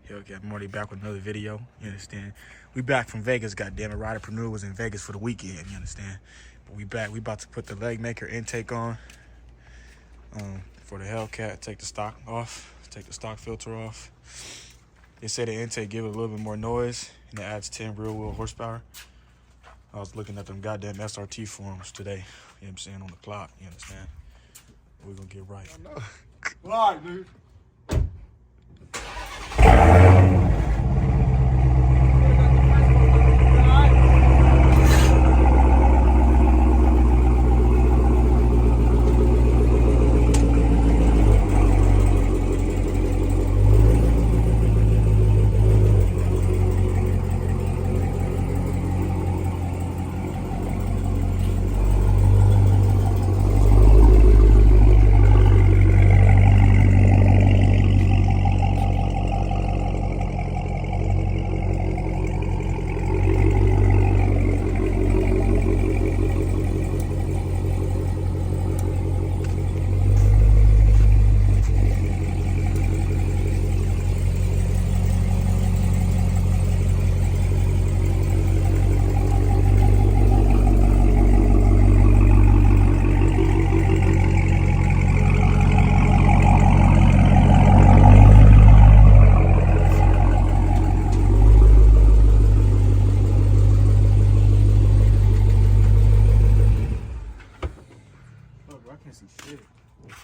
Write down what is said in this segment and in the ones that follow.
Hellcat Morty back with another video. You understand? We back from Vegas, goddamn it. Rwhp was in Vegas for the weekend, you understand? But we back. We about to put the leg maker intake on for the Hellcat. Take the stock off. Take the stock filter off. They say the intake give it a little bit more noise and it adds 10 real wheel horsepower. I was looking at them goddamn SRT forums today. You know what I'm saying? On the clock, you understand? We're gonna get right. I know. Why, dude?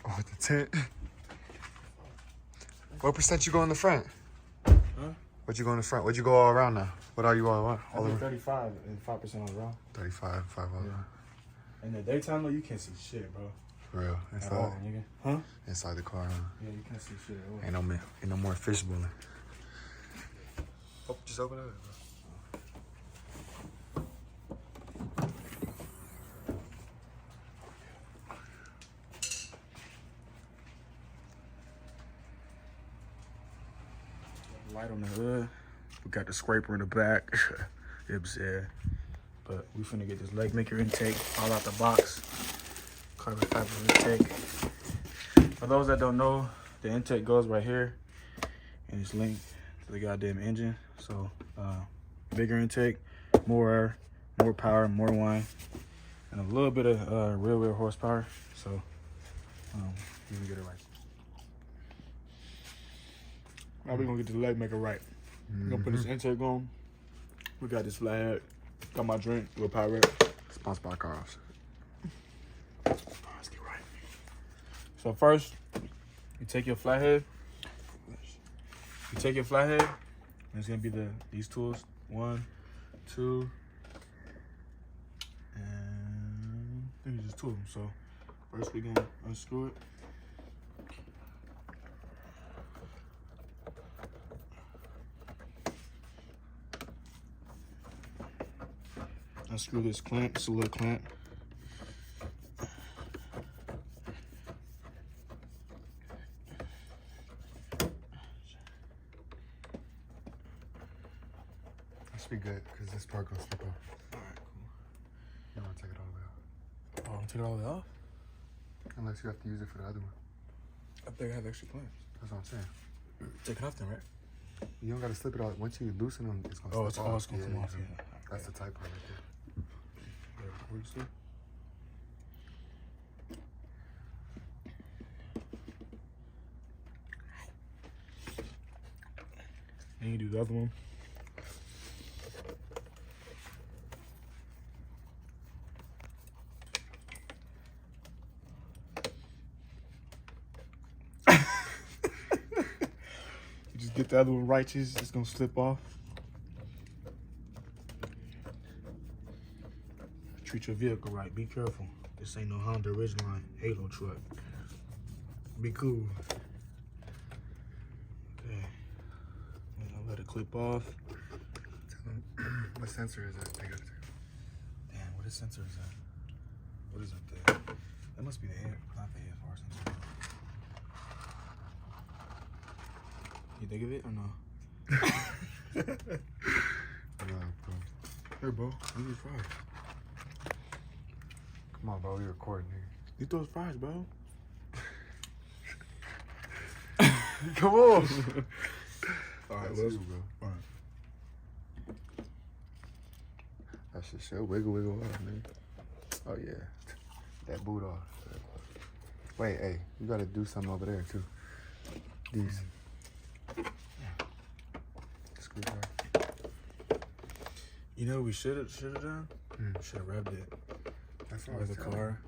Oh, the tent. What percent you go in the front? Huh? What you go in the front? What you go all around now? What are you all around? I think 35 and 5% on the round. 35, 5 all around. In the daytime, though, you can't see shit, bro. For real. At all, nigga. Huh? Inside the car, huh? Yeah, you can't see shit at all. Ain't no more fish bulling. Oh, just open it up, bro. Light on the hood. We got the scraper in the back. You know what I'm saying? But we finna get this leg maker intake all out the box. Carbon fiber intake. For those that don't know, the intake goes right here and it's linked to the goddamn engine. So bigger intake, more air, more power, more whine, and a little bit of real wheel horsepower. So we can get it right. Now we're gonna get the leg maker right. We're gonna put this intake on. We got this flathead. Got my drink, little power. Sponsored by Carl's. Let's get right. So first, you take your flathead. And it's gonna be these tools. 1, 2, and I think it's just 2 of them. So first we're gonna unscrew it. Unscrew this clamp, it's a little clamp. That should be good, because this part gonna slip off. Alright, cool. You don't want to take it all the way off. Oh, I'm take it all the way off? Unless you have to use it for the other one. I think I have extra clamps. That's what I'm saying. Take it off then, right? You don't got to slip it out. Once you loosen them, it's going to slip off. It's gonna come off, yeah. That's the tight part right there. And you do the other one. You just get the other one righteous, it's gonna slip off. Treat your vehicle right. Be careful. This ain't no Honda Ridgeline Halo truck. Be cool. Okay. I'm gonna let it clip off. What sensor is that? Damn, what sensor is that? What is up there? That must be the air, not the AFR sensor. You think of it or no? No, bro. Here, bro. Give me fries. Come on, bro. We recording here. Eat those fries, bro. Come on. That's let's you, bro. all right. That shit sure wiggle off, man. Oh yeah, that boot off. Wait, hey, you gotta do something over there too. These. Screwdriver. You know what we should have done? Should have revved it. That's what I With was the telling car.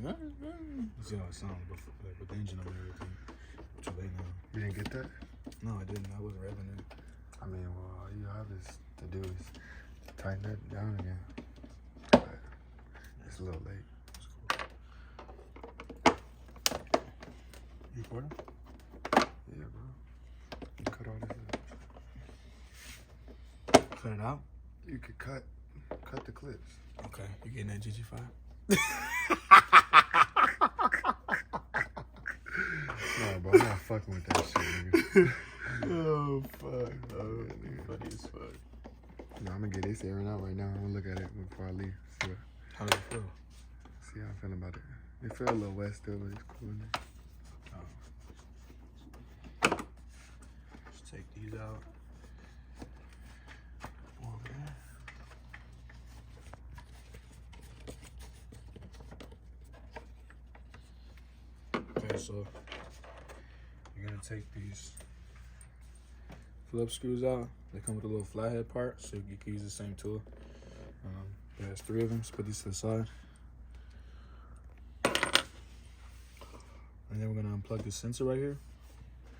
Like, you see how it sounds like, with the engine on and everything. Too late now. you. You didn't get that? No, I didn't. I wasn't revving it. I mean, well, all you have is to do is tighten that down again. But it's a little late. It's cool. You recording? Yeah, bro. You cut all this out. Cut it out? You could cut the clips. Okay. You getting that GG5? No, bro, I'm not fucking with that shit, nigga. Oh, fuck. Oh, funny as fuck. No, I'm gonna get this airing out right now. I'm gonna look at it before I leave. How does it feel? See how I'm feeling about it. It feels a little wet still, but it's cool. Just take these out. Okay, so you're gonna take these Phillips screws out. They come with a little flathead part, so you can use the same tool. There's 3 of them. Just put these to the side. And then we're gonna unplug the sensor right here.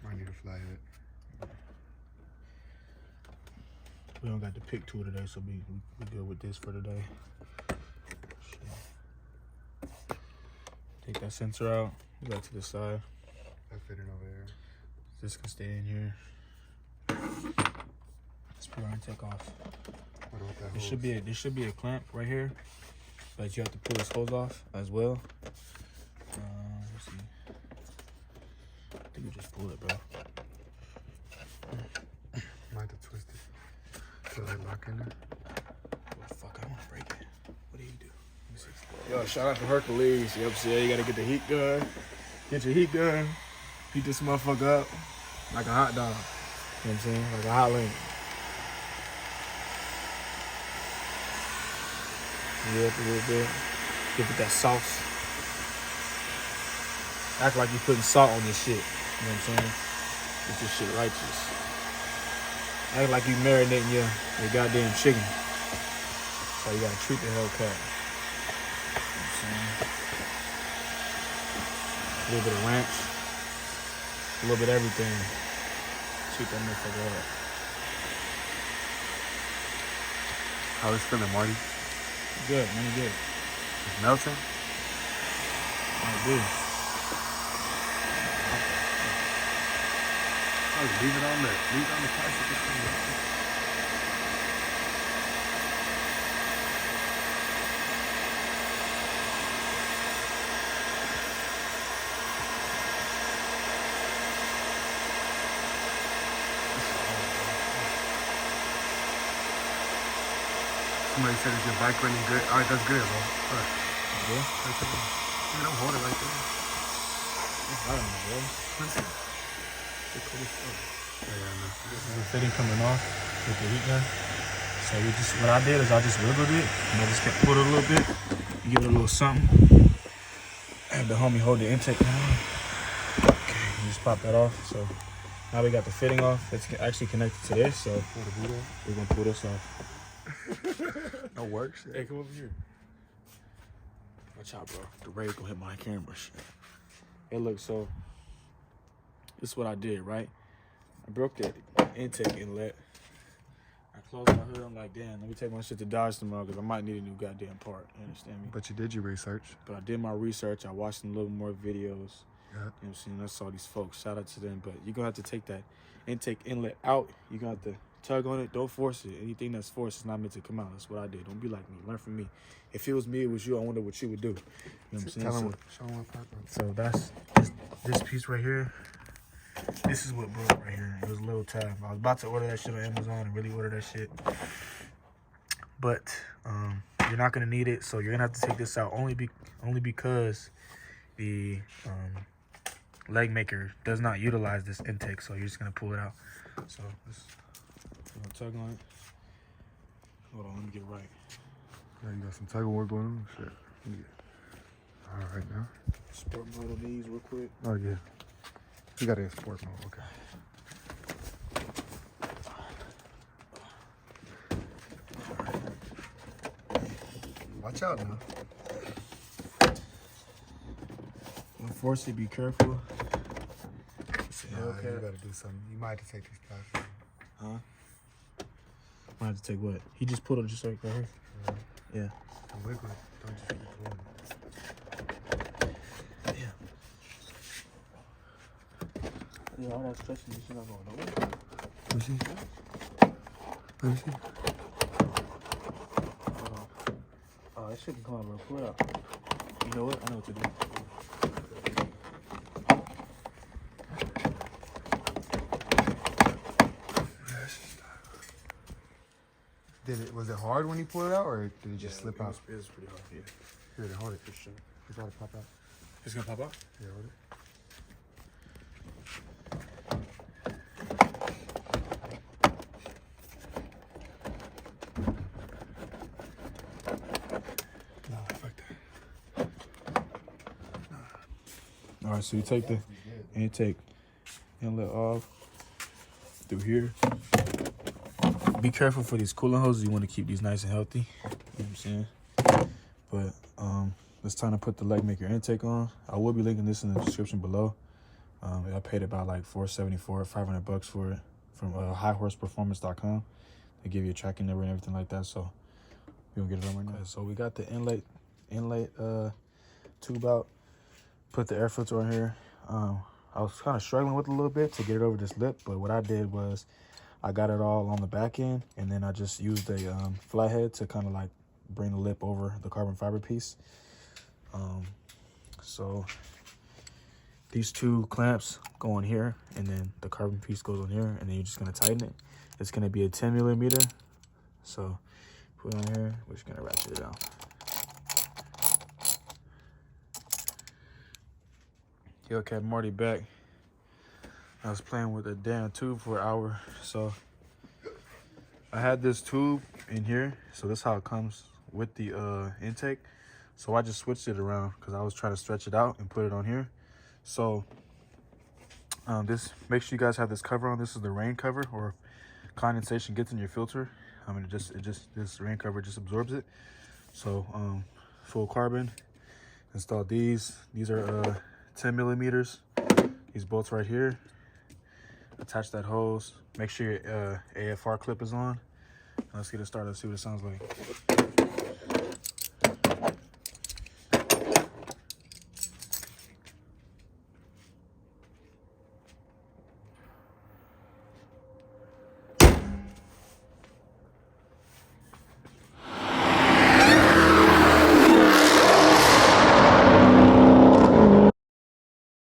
I need a flathead. We don't got the pick tool today, so we good with this for today. Take that sensor out, back to the side. That fitting over there. This can stay in here. Let's put our intake off. What about that There hose? should be a clamp right here, but you have to pull this hose off as well. Let's see. I think we just pull it, bro. Might have to twist it. So they lock in there. What the fuck? I don't want to break it. What do you do? Let me see. Yo, shout out to Hercules. You know what I'm saying? You gotta get the heat gun. Get your heat gun. Heat this motherfucker up like a hot dog. You know what I'm saying? Like a hot link. Yeah, up a little bit. Give it that sauce. Act like you're putting salt on this shit. You know what I'm saying? Get this shit righteous. Act like you marinating your goddamn chicken. That's how you gotta treat the Hellcat. You know what I'm saying? A little bit of ranch. A little bit of everything. Treat that motherfucker up. How is feeling, Marty? Good, man, good. It's melting? Might be. Oh, leave it on the plastic. Somebody said, is your bike running good? All right, that's good, bro. All right. Yeah? That's it. Man, don't hold it right there. It's hot in there, bro. Listen. It's cool stuff. Yeah, I know. This is the fitting coming off with the heat gun. So what I did is I just wiggled it and I just kept pulling it a little bit. Give it a little something. Have the homie hold the intake down. Okay, you just pop that off. So now we got the fitting off. It's actually connected to this. So we're gonna pull this off. No work shit. Hey, come over here. Watch out, bro. The rays gonna hit my camera. Shit. Hey, look, so this is what I did, right? I broke the intake inlet. I closed my hood. I'm like, damn, let me take my shit to Dodge tomorrow because I might need a new goddamn part. You understand me? But you did your research. But I did my research. I watched a little more videos. Yeah. You know what I'm saying? I saw these folks. Shout out to them. But you're going to have to take that intake inlet out. You're going to have to tug on it. Don't force it. Anything that's forced is not meant to come out. That's what I did. Don't be like me. Learn from me. If it was me, it was you. I wonder what you would do. You know what I'm saying? Tell them show them what happened. So that's this piece right here. This is what broke right here. It was a little tab. I was about to order that shit on Amazon and really order that shit. But you're not gonna need it, so you're gonna have to take this out only because the leg maker does not utilize this intake, so you're just gonna pull it out. So this, we're gonna tug on it. Hold on, let me get right. Yeah, you got some tug of war going on? Shit. All right now. Sport mode on these real quick. Oh yeah. You got it in sport mode, okay. Watch out now. Unfortunately, be careful. It's a Nah, Hellcat. you gotta do something. You might have to take these plastic. Huh? Might have to take what? He just pulled it just like right here. Yeah. And wiggle it. Don't just keep pulling it. Yeah. Yeah, all that stretching, this shit not going nowhere. Let me see. Let me see. Hold on. Oh, that shit can come out, bro. Pull it out. You know what? I know what to do. Was it hard when you pulled it out, or did it just slip out? It was pretty hard, yeah. Here, hold it for sure. It's about to pop out. It's gonna pop out? Yeah, hold it. No, fuck that. All right, so you take the intake inlet off through here. Be careful for these coolant hoses. You want to keep these nice and healthy. You know what I'm saying? But it's time to put the leg maker intake on. I will be linking this in the description below. I paid about like $474, $500 for it from highhorseperformance.com. They give you a tracking number and everything like that. So we're gonna get it on right now. Okay, so we got the inlet tube out. Put the air filter on here. I was kind of struggling with it a little bit to get it over this lip, but what I did was I got it all on the back end, and then I just used a flathead to kind of like bring the lip over the carbon fiber piece. So these two clamps go on here, and then the carbon piece goes on here, and then you're just gonna tighten it. It's gonna be a 10 millimeter. So put it on here, we're just gonna ratchet it down. Hellcat Marty back. I was playing with a damn tube for an hour, so I had this tube in here, so this is how it comes with the intake. So I just switched it around because I was trying to stretch it out and put it on here. So this, make sure you guys have this cover on. This is the rain cover, or condensation gets in your filter. I mean, this rain cover just absorbs it. So full carbon. Install these. These are 10 millimeters. These bolts right here. Attach that hose. Make sure your AFR clip is on. Let's get it started. Let's see what it sounds like.